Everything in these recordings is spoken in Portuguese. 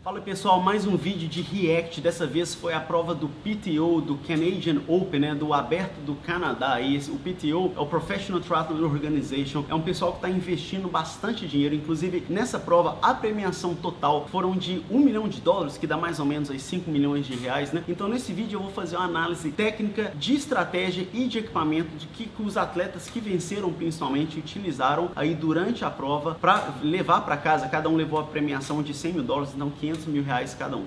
Fala pessoal, mais um vídeo de react. Dessa vez foi a prova do PTO, do Canadian Open, né, do Aberto do Canadá. E o PTO é o Professional Triathlon Organization, é um pessoal que está investindo bastante dinheiro. Inclusive nessa prova a premiação total foram de $1 milhão, que dá mais ou menos aí 5 milhões de reais, né? Então nesse vídeo eu vou fazer uma análise técnica de estratégia e de equipamento de que os atletas que venceram principalmente utilizaram aí durante a prova para levar para casa. Cada um levou a premiação de $100 mil, então $500 mil cada um.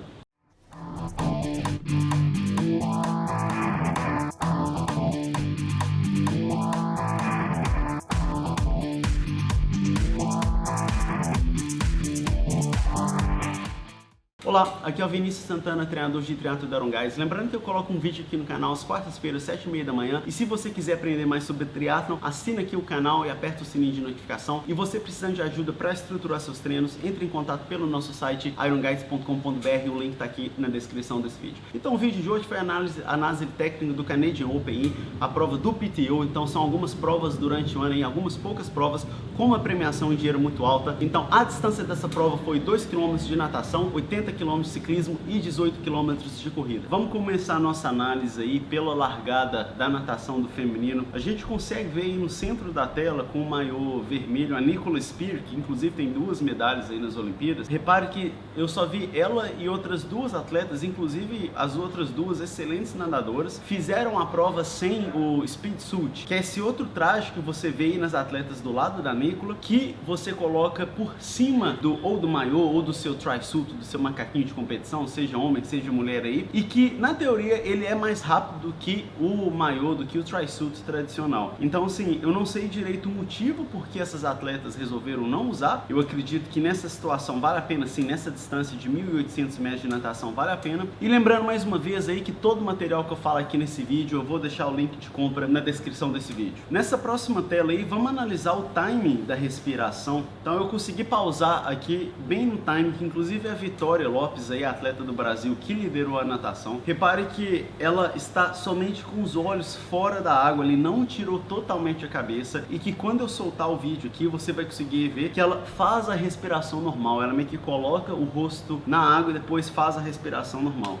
Olá, aqui é o Vinícius Santana, treinador de triatlo da Arungás. Lembrando que eu coloco um vídeo aqui no canal às quartas-feiras, 7h30 da manhã. E se você quiser aprender mais sobre triatlon, assina aqui o canal e aperta o sininho de notificação. E você precisando de ajuda para estruturar seus treinos, entre em contato pelo nosso site ironguides.com.br. O link está aqui na descrição desse vídeo. Então o vídeo de hoje foi a análise técnica do Canadian Open, a prova do PTO. Então são algumas provas durante o ano, em algumas poucas provas com uma premiação em dinheiro muito alta. Então a distância dessa prova foi 2 km de natação, 80 km de ciclismo e 18 km de corrida. Vamos começar a nossa análise aí pela largada da natação do feminino. A gente consegue ver aí no centro da tela com o maiô vermelho a Nicola Spear, que inclusive tem 2 medalhas aí nas Olimpíadas. Repare que eu só vi ela e outras 2 atletas, inclusive as outras 2 excelentes nadadoras, fizeram a prova sem o speed suit, que é esse outro traje que você vê aí nas atletas do lado da Nicola, que você coloca por cima ou do maiô ou do seu tri-suit, do seu macaquinho de competição, seja homem, seja mulher aí, e que na teoria ele é mais rápido do que o maiô, do que o tri-suit tradicional. Então assim, eu não sei direito o motivo por que essas atletas resolveram não usar. Eu acredito que nessa situação vale a pena sim, nessa distância de 1.800 metros de natação vale a pena. E lembrando mais uma vez aí que todo o material que eu falo aqui nesse vídeo, eu vou deixar o link de compra na descrição desse vídeo. Nessa próxima tela aí, vamos analisar o timing da respiração. Então eu consegui pausar aqui bem no timing, que inclusive a Vitória Lopes, aí, a atleta do Brasil que liderou a natação. Repare que ela está somente com os olhos fora da água, ele não tirou totalmente a cabeça, e que quando eu soltar o vídeo aqui, você vai conseguir ver que ela faz a respiração normal. Ela meio que coloca o rosto na água e depois faz a respiração normal.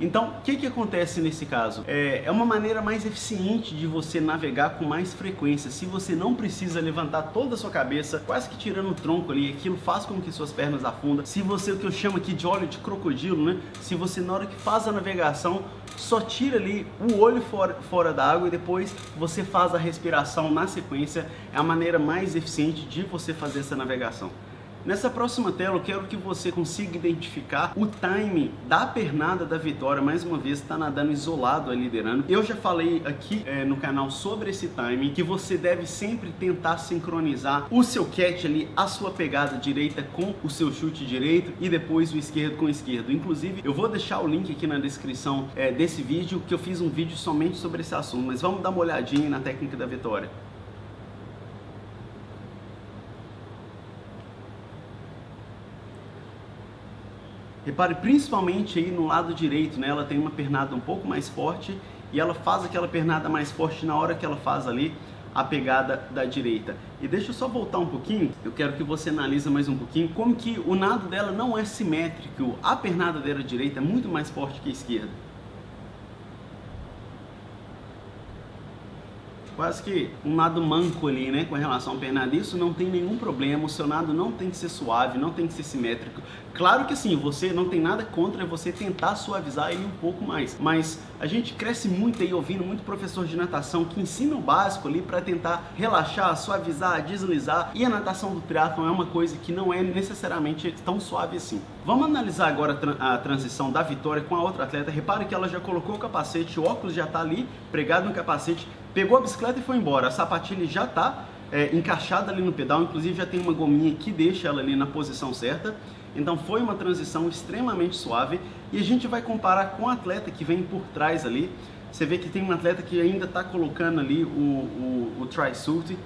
Então, o que acontece nesse caso? É uma maneira mais eficiente de você navegar com mais frequência. Se você não precisa levantar toda a sua cabeça, quase que tirando o tronco ali, aquilo faz com que suas pernas afundam. Se você, o que eu chamo aqui de óleo de crocodilo, né? Se você na hora que faz a navegação, só tira ali o olho fora da água e depois você faz a respiração na sequência, é a maneira mais eficiente de você fazer essa navegação. Nessa próxima tela eu quero que você consiga identificar o timing da pernada da Vitória. Mais uma vez está nadando isolado, liderando. Eu já falei aqui no canal sobre esse timing, que você deve sempre tentar sincronizar o seu catch ali, a sua pegada direita com o seu chute direito e depois o esquerdo com o esquerdo. Inclusive eu vou deixar o link aqui na descrição desse vídeo, que eu fiz um vídeo somente sobre esse assunto, mas vamos dar uma olhadinha na técnica da Vitória. Repare principalmente aí no lado direito, né? Ela tem uma pernada um pouco mais forte e ela faz aquela pernada mais forte na hora que ela faz ali a pegada da direita. E deixa eu só voltar um pouquinho, eu quero que você analise mais um pouquinho como que o nado dela não é simétrico. A pernada dela direita é muito mais forte que a esquerda. Quase que um nado manco ali, né, com relação à pernada. Isso não tem nenhum problema, o seu nado não tem que ser suave, não tem que ser simétrico. Claro que sim, você não tem nada contra você tentar suavizar ele um pouco mais, mas a gente cresce muito aí ouvindo muito professor de natação que ensina o básico ali para tentar relaxar, suavizar, deslizar, e a natação do triatlon é uma coisa que não é necessariamente tão suave assim. Vamos analisar agora a transição da Vitória com a outra atleta. Repare que ela já colocou o capacete, o óculos já está ali pregado no capacete, pegou a bicicleta e foi embora. A sapatilha já está encaixada ali no pedal, inclusive já tem uma gominha que deixa ela ali na posição certa. Então foi uma transição extremamente suave. E a gente vai comparar com o atleta que vem por trás ali. Você vê que tem um atleta que ainda está colocando ali o tri-suit.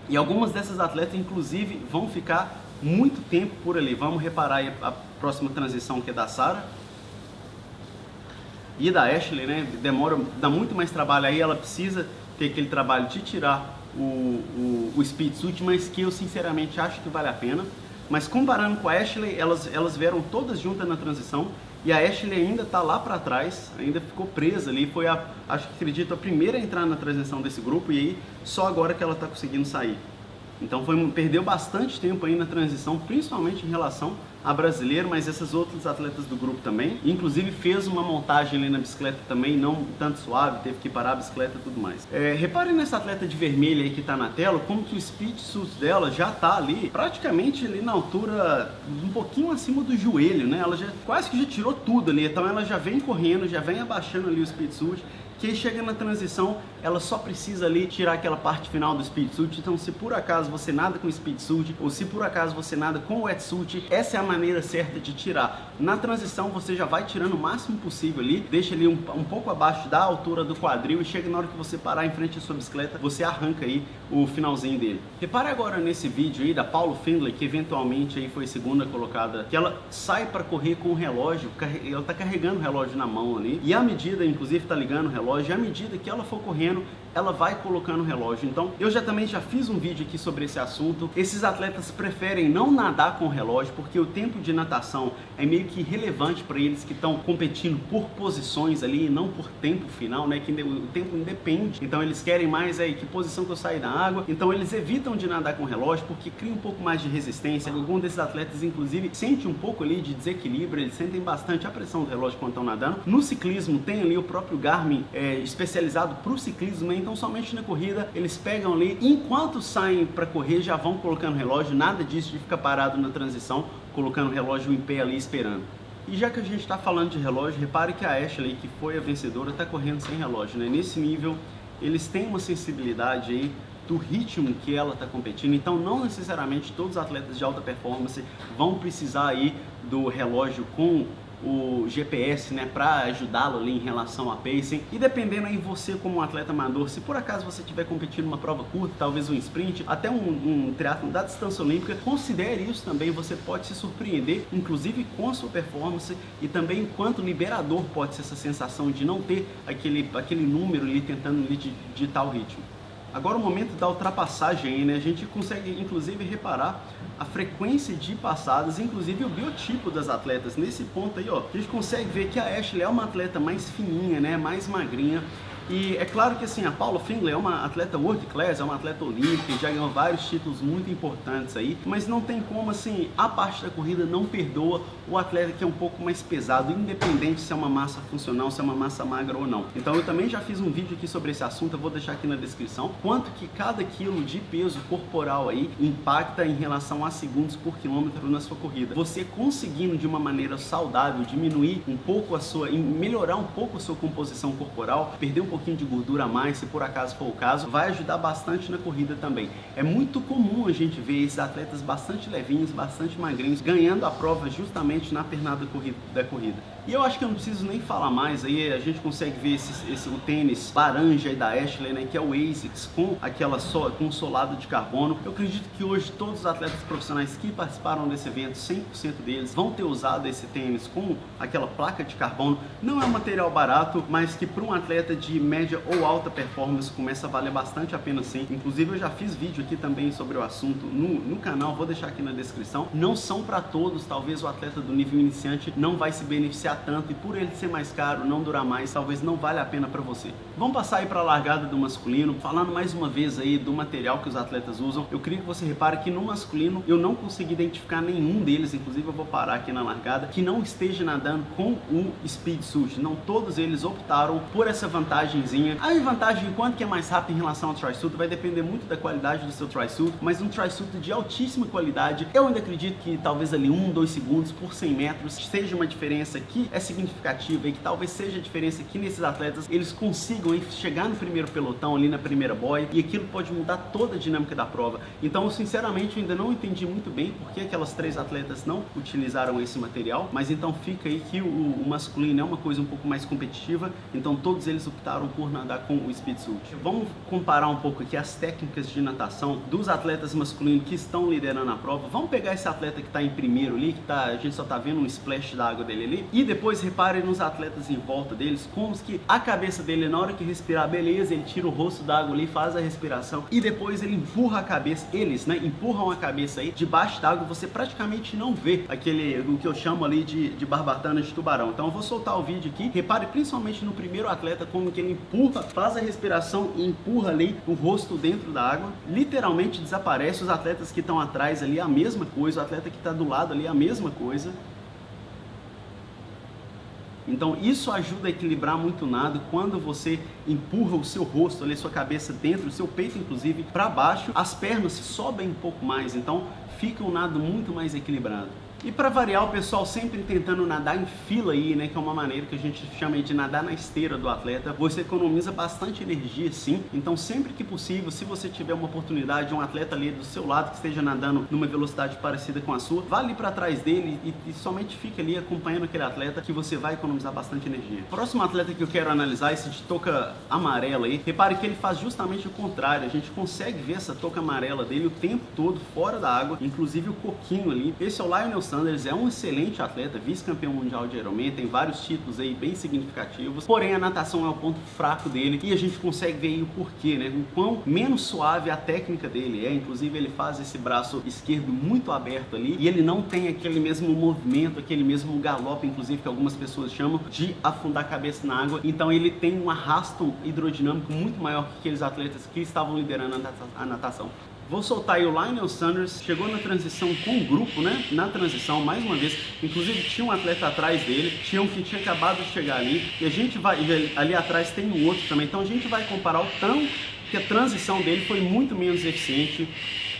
E algumas dessas atletas inclusive vão ficar muito tempo por ali. Vamos reparar aí a próxima transição, que é da Sarah e da Ashley, né? Dá muito mais trabalho aí, ela precisa ter aquele trabalho de tirar o speed suit, mas que eu sinceramente acho que vale a pena. Mas comparando com a Ashley, elas vieram todas juntas na transição, e a Ashley ainda tá lá para trás, ainda ficou presa ali, foi acredito, a primeira a entrar na transição desse grupo, e aí só agora que ela tá conseguindo sair. Então perdeu bastante tempo aí na transição, principalmente em relação a brasileiro, mas esses outros atletas do grupo também. Inclusive fez uma montagem ali na bicicleta também, não tanto suave, teve que parar a bicicleta e tudo mais. Reparem nessa atleta de vermelho aí que tá na tela, como que o speed suit dela já tá ali, praticamente ali na altura, um pouquinho acima do joelho, né? Ela já quase que já tirou tudo ali, então ela já vem correndo, já vem abaixando ali o speed suit, que aí chega na transição, ela só precisa ali tirar aquela parte final do speed suit. Então se por acaso você nada com speed suit, ou se por acaso você nada com wetsuit, essa é a maneira certa de tirar. Na transição você já vai tirando o máximo possível ali, deixa ele um pouco abaixo da altura do quadril, e chega na hora que você parar em frente à sua bicicleta, você arranca aí o finalzinho dele. Repare agora nesse vídeo aí da Paulo Findlay, que eventualmente aí foi segunda colocada, que ela sai para correr com o relógio, ela tá carregando o relógio na mão ali, e à medida, inclusive tá ligando o relógio, à medida que ela for correndo, ela vai colocando o relógio. Então, eu também já fiz um vídeo aqui sobre esse assunto. Esses atletas preferem não nadar com o relógio, porque o tempo de natação é meio que irrelevante para eles que estão competindo por posições ali, e não por tempo final, né? Que o tempo independe. Então, eles querem mais aí que posição que eu sair da água. Então, eles evitam de nadar com o relógio, porque cria um pouco mais de resistência. Alguns desses atletas, inclusive, sentem um pouco ali de desequilíbrio, eles sentem bastante a pressão do relógio quando estão nadando. No ciclismo, tem ali o próprio Garmin especializado para o ciclismo, né? Então somente na corrida eles pegam ali, enquanto saem para correr já vão colocando relógio, nada disso de ficar parado na transição, colocando o relógio em pé ali esperando. E já que a gente está falando de relógio, repare que a Ashley, que foi a vencedora, está correndo sem relógio, né? Nesse nível eles têm uma sensibilidade aí do ritmo que ela está competindo, então não necessariamente todos os atletas de alta performance vão precisar aí do relógio com o GPS, né, para ajudá-lo ali em relação a pacing. E dependendo aí você como um atleta amador, se por acaso você estiver competindo uma prova curta, talvez um sprint, até um triatlon da distância olímpica, considere isso também, você pode se surpreender, inclusive com a sua performance, e também enquanto liberador pode ser essa sensação de não ter aquele número ali tentando ali ditar o ritmo. Agora o momento da ultrapassagem aí, né? A gente consegue inclusive reparar a frequência de passadas, inclusive o biotipo das atletas. Nesse ponto aí, ó, a gente consegue ver que a Ashley é uma atleta mais fininha, né? Mais magrinha. E é claro que assim, a Paula Findlay é uma atleta world class, é uma atleta olímpica, já ganhou vários títulos muito importantes aí, mas não tem como assim, a parte da corrida não perdoa o atleta que é um pouco mais pesado, independente se é uma massa funcional, se é uma massa magra ou não. Então eu também já fiz um vídeo aqui sobre esse assunto, eu vou deixar aqui na descrição, quanto que cada quilo de peso corporal aí impacta em relação a segundos por quilômetro na sua corrida. Você conseguindo de uma maneira saudável diminuir um pouco melhorar um pouco a sua composição corporal, perder um pouquinho de gordura a mais, se por acaso for o caso, vai ajudar bastante na corrida também. É muito comum a gente ver esses atletas bastante levinhos, bastante magrinhos, ganhando a prova justamente na pernada da corrida. E eu acho que eu não preciso nem falar mais, aí a gente consegue ver o tênis laranja aí da Ashley, né, que é o ASICS, com com solado de carbono. Eu acredito que hoje todos os atletas profissionais que participaram desse evento, 100% deles vão ter usado esse tênis com aquela placa de carbono. Não é um material barato, mas que para um atleta de média ou alta performance começa a valer bastante a pena sim. Inclusive eu já fiz vídeo aqui também sobre o assunto no canal, vou deixar aqui na descrição. Não são para todos, talvez o atleta do nível iniciante não vai se beneficiar tanto, e por ele ser mais caro, não durar mais, talvez não valha a pena para você. Vamos passar aí para a largada do masculino, falando mais uma vez aí do material que os atletas usam. Eu queria que você repare que no masculino eu não consegui identificar nenhum deles, inclusive eu vou parar aqui na largada, que não esteja nadando com o Speed Suit. Não todos eles optaram por essa vantagenzinha. A vantagem, quanto que é mais rápido em relação ao Tri-Suit, vai depender muito da qualidade do seu Tri-Suit, mas um Tri-Suit de altíssima qualidade, eu ainda acredito que talvez ali 1-2 segundos por 100 metros seja uma diferença que é significativa, e que talvez seja a diferença que nesses atletas eles consigam chegar no primeiro pelotão, ali na primeira boia, e aquilo pode mudar toda a dinâmica da prova. Então, sinceramente, eu ainda não entendi muito bem por que aquelas 3 atletas não utilizaram esse material, mas então fica aí que o masculino é uma coisa um pouco mais competitiva, então todos eles optaram parou por nadar com o Speed Suit. Vamos comparar um pouco aqui as técnicas de natação dos atletas masculinos que estão liderando a prova. Vamos pegar esse atleta que está em primeiro ali, a gente só está vendo um splash da água dele ali, e depois reparem nos atletas em volta deles, como que a cabeça dele, na hora que respirar, beleza, ele tira o rosto da água ali, faz a respiração, e depois ele empurra a cabeça, eles, né, empurram a cabeça aí debaixo da água, você praticamente não vê o que eu chamo ali de barbatana de tubarão. Então eu vou soltar o vídeo aqui, repare principalmente no primeiro atleta, como que ele empurra, faz a respiração e empurra ali o rosto dentro da água, literalmente desaparece. Os atletas que estão atrás ali, a mesma coisa, o atleta que está do lado ali, a mesma coisa. Então isso ajuda a equilibrar muito o nado quando você empurra o seu rosto ali, sua cabeça dentro, o seu peito inclusive para baixo, as pernas sobem um pouco mais, então fica um nado muito mais equilibrado. E para variar, o pessoal sempre tentando nadar em fila aí, né, que é uma maneira que a gente chama de nadar na esteira do atleta. Você economiza bastante energia sim, então sempre que possível, se você tiver uma oportunidade, um atleta ali do seu lado que esteja nadando numa velocidade parecida com a sua, vá ali para trás dele e somente fica ali acompanhando aquele atleta, que você vai economizar bastante energia. O próximo atleta que eu quero analisar é esse de touca amarela aí. Repare que ele faz justamente o contrário, a gente consegue ver essa touca amarela dele o tempo todo fora da água, inclusive o coquinho ali. Esse é o Lionel Sanders, é um excelente atleta, vice-campeão mundial de Ironman, tem vários títulos aí bem significativos, porém a natação é o ponto fraco dele e a gente consegue ver aí o porquê, né? O quão menos suave a técnica dele é, inclusive ele faz esse braço esquerdo muito aberto ali e ele não tem aquele mesmo movimento, aquele mesmo galope, inclusive que algumas pessoas chamam de afundar a cabeça na água, então ele tem um arrasto hidrodinâmico muito maior que aqueles atletas que estavam liderando a natação. Vou soltar aí o Lionel Sanders, chegou na transição com o grupo, né? Na transição, mais uma vez, inclusive tinha um atleta atrás dele, tinha um que tinha acabado de chegar ali, e a gente vai, ali atrás tem um outro também, então a gente vai comparar o tanto que a transição dele foi muito menos eficiente,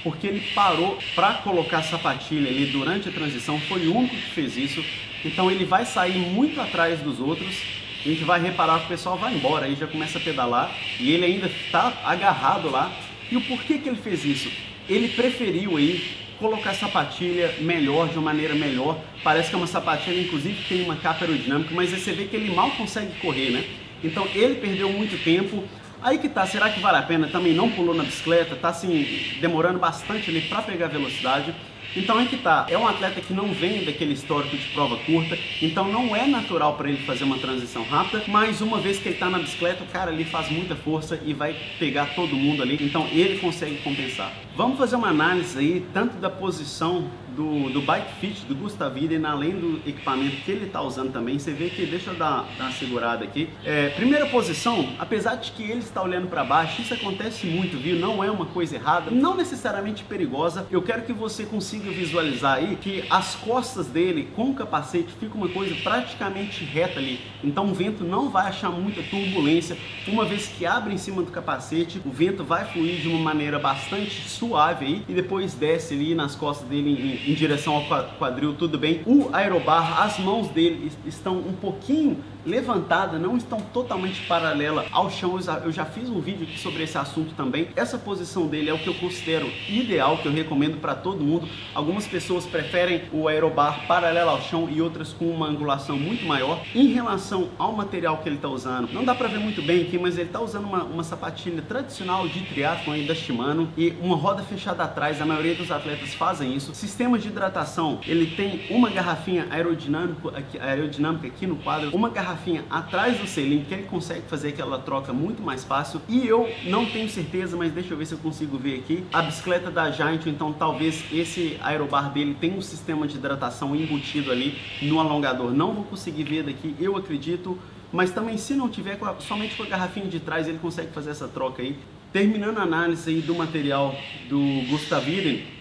porque ele parou para colocar a sapatilha ali durante a transição, foi o único que fez isso, então ele vai sair muito atrás dos outros. A gente vai reparar que o pessoal vai embora, aí já começa a pedalar, e ele ainda está agarrado lá. E o porquê que ele fez isso? Ele preferiu aí colocar a sapatilha melhor, de uma maneira melhor. Parece que é uma sapatilha, inclusive, que tem uma capa aerodinâmica, mas aí você vê que ele mal consegue correr, né? Então ele perdeu muito tempo. Aí que tá, será que vale a pena? Também não pulou na bicicleta, tá assim, demorando bastante ali para pegar velocidade. Então é que tá, é um atleta que não vem daquele histórico de prova curta, então não é natural para ele fazer uma transição rápida, mas uma vez que ele tá na bicicleta, o cara ali faz muita força e vai pegar todo mundo ali, então ele consegue compensar. Vamos fazer uma análise aí, tanto da posição do bike fit do Gustav Iden, além do equipamento que ele está usando também. Você vê que, deixa eu dar uma segurada aqui, primeira posição, apesar de que ele está olhando para baixo, isso acontece muito, viu? Não é uma coisa errada, não necessariamente perigosa. Eu quero que você consiga visualizar aí que as costas dele com o capacete fica uma coisa praticamente reta ali, então o vento não vai achar muita turbulência. Uma vez que abre em cima do capacete, o vento vai fluir de uma maneira bastante suave aí e depois desce ali nas costas dele em direção ao quadril, tudo bem. O aerobar, as mãos dele estão um pouquinho levantada, não estão totalmente paralela ao chão. Eu já fiz um vídeo aqui sobre esse assunto também. Essa posição dele é o que eu considero ideal, que eu recomendo para todo mundo. Algumas pessoas preferem o aerobar paralelo ao chão e outras com uma angulação muito maior. Em relação ao material que ele está usando, não dá para ver muito bem aqui, mas ele está usando uma sapatilha tradicional de triatlon aí da Shimano e uma roda fechada atrás. A maioria dos atletas fazem isso. Sistema de hidratação, ele tem uma garrafinha aerodinâmica aqui no quadro, uma garrafinha atrás do selim, que ele consegue fazer aquela troca muito mais fácil. E eu não tenho certeza, mas deixa eu ver se eu consigo ver aqui, a bicicleta da Giant, então talvez esse aerobar dele tenha um sistema de hidratação embutido ali no alongador. Não vou conseguir ver daqui, eu acredito, mas também se não tiver, somente com a garrafinha de trás ele consegue fazer essa troca aí. Terminando a análise aí do material do Gustav Iden,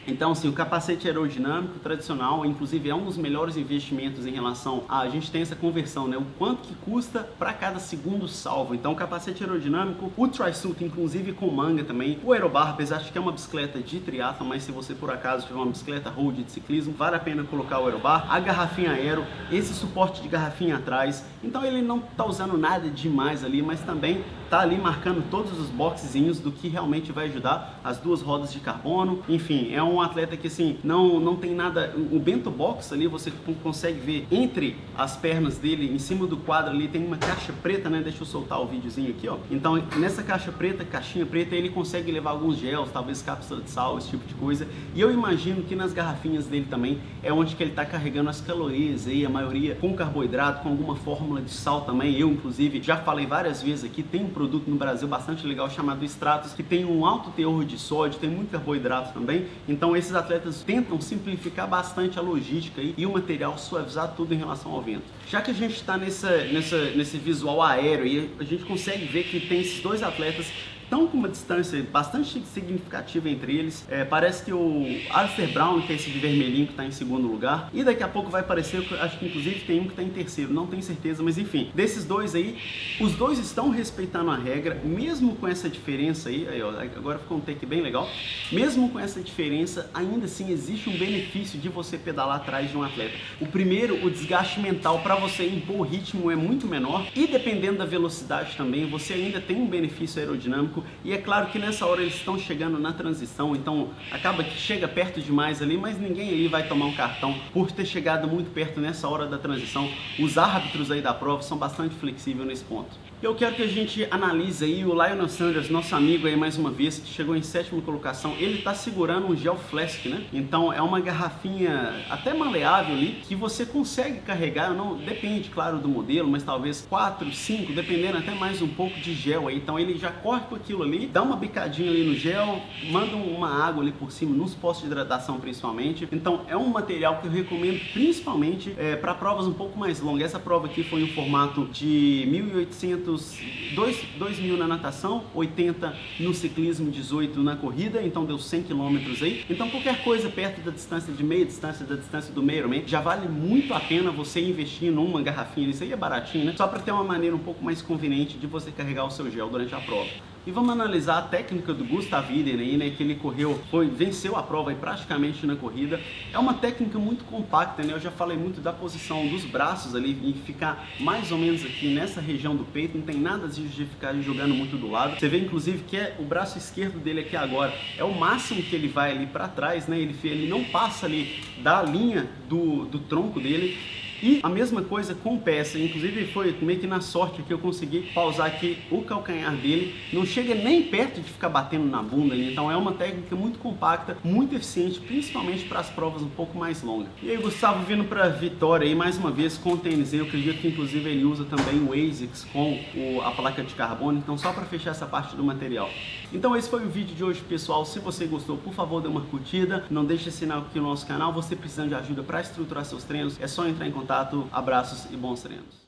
então, assim, o capacete aerodinâmico tradicional, inclusive, é um dos melhores investimentos em relação a gente tem essa conversão, né? O quanto que custa para cada segundo salvo. Então, o capacete aerodinâmico, o tri-suit, inclusive com manga também, o aerobar, apesar de que é uma bicicleta de triatlo, mas se você por acaso tiver uma bicicleta road de ciclismo, vale a pena colocar o aerobar, a garrafinha aero, esse suporte de garrafinha atrás. Então, ele não tá usando nada demais ali, mas também tá ali marcando todos os boxezinhos do que realmente vai ajudar, as duas rodas de carbono, enfim, é um atleta que assim, não tem nada, o bento box ali, você consegue ver entre as pernas dele, em cima do quadro ali, tem uma caixa preta, né, deixa eu soltar o videozinho aqui, ó, então nessa caixinha preta, ele consegue levar alguns gels, talvez cápsula de sal, esse tipo de coisa, e eu imagino que nas garrafinhas dele também é onde que ele tá carregando as calorias aí, a maioria com carboidrato, com alguma fórmula de sal também. Eu inclusive já falei várias vezes aqui, tem um produto no Brasil bastante legal chamado Stratos, que tem um alto teor de sódio, tem muito carboidrato também, então esses atletas tentam simplificar bastante a logística aí, e o material, suavizar tudo em relação ao vento. Já que a gente está nesse visual aéreo e a gente consegue ver que tem esses dois atletas estão com uma distância bastante significativa entre eles. Parece que o Alistair Brown, que é esse de vermelhinho que está em segundo lugar, e daqui a pouco vai aparecer, acho que inclusive tem um que está em terceiro, não tenho certeza, mas enfim, desses dois aí, os dois estão respeitando a regra, mesmo com essa diferença aí, ó, agora ficou um take bem legal, mesmo com essa diferença, ainda assim existe um benefício de você pedalar atrás de um atleta. O primeiro, o desgaste mental para você impor o ritmo é muito menor, e dependendo da velocidade também, você ainda tem um benefício aerodinâmico. E é claro que nessa hora eles estão chegando na transição, então acaba que chega perto demais ali, mas ninguém ali vai tomar um cartão por ter chegado muito perto nessa hora da transição. Os árbitros aí da prova são bastante flexíveis nesse ponto. Eu quero que a gente analise aí o Lionel Sanders, nosso amigo aí mais uma vez, que chegou em 7ª colocação. Ele está segurando um Gel Flask, né? Então é uma garrafinha até maleável ali, que você consegue carregar, não depende, claro, do modelo, mas talvez 4, 5, dependendo até mais um pouco de gel aí. Então ele já corre com aquilo ali, dá uma bicadinha ali no gel, manda uma água ali por cima, nos postos de hidratação principalmente. Então é um material que eu recomendo principalmente para provas um pouco mais longas. Essa prova aqui foi em formato de 1.800, 2.000 na natação, 80 no ciclismo, 18 na corrida, então deu 100 km aí. Então qualquer coisa perto da distância de meia distância, da distância do meio Ironman, já vale muito a pena você investir numa garrafinha. Isso aí é baratinho, né? Só para ter uma maneira um pouco mais conveniente de você carregar o seu gel durante a prova. E vamos analisar a técnica do Gustav Iden aí, né, que ele venceu a prova aí praticamente na corrida. É uma técnica muito compacta, né? Eu já falei muito da posição dos braços ali e ficar mais ou menos aqui nessa região do peito, não tem nada de ficar jogando muito do lado. Você vê inclusive que o braço esquerdo dele aqui agora é o máximo que ele vai ali para trás, né? Ele não passa ali da linha do tronco dele. E a mesma coisa com o pé, inclusive foi meio que na sorte que eu consegui pausar aqui o calcanhar dele, não chega nem perto de ficar batendo na bunda ali, então é uma técnica muito compacta, muito eficiente, principalmente para as provas um pouco mais longas. E aí o Gustavo vindo para a vitória aí mais uma vez com o tênis, eu acredito que inclusive ele usa também o ASICS com a placa de carbono, então só para fechar essa parte do material. Então esse foi o vídeo de hoje, pessoal. Se você gostou, por favor, dê uma curtida, não deixe de assinar aqui no nosso canal. Você precisando de ajuda para estruturar seus treinos, é só entrar em contato. Abraços e bons treinos.